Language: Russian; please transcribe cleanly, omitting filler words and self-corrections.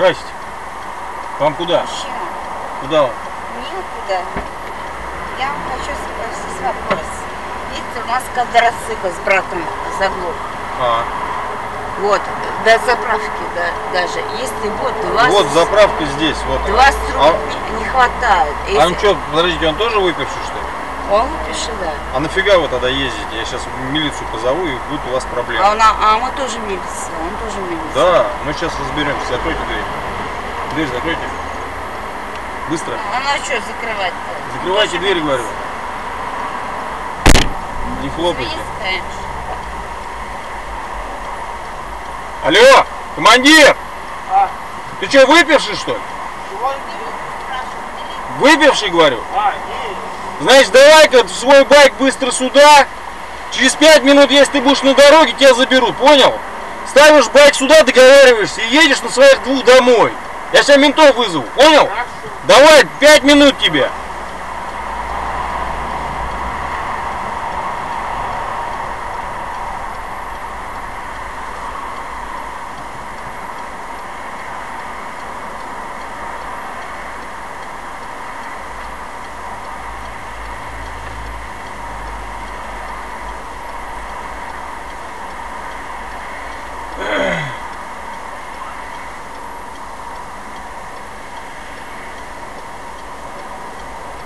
Здрасте. Вам куда? Мужчина. Куда вам? Никуда. Я вам хочу спросить вопрос. Видите, у нас квадроцикл с братом заглох. Вот, до заправки даже. Если вот 20... Вот заправка здесь. Вот. 20 рублей не хватает. А он что, подождите, он тоже выпивший, что ли? Он выпивший, да. А нафига вы тогда ездите? Я сейчас милицию позову, и будет у вас проблемы. А мы тоже милиция, он тоже милиция. Да, мы сейчас разберемся. Закройте дверь. Дверь закройте. Быстро. А ну что закрывать-то? Закрывайте дверь, говорю. Не хлопайте. Алло, командир! Ты что, выпивший, что ли? Выпивший, говорю? Значит, давай-ка свой байк быстро сюда. Через 5 минут, если ты будешь на дороге, тебя заберут, понял? Ставишь байк сюда, договариваешься и едешь на своих двух домой. Я сейчас ментов вызову, понял? Давай, 5 минут тебе.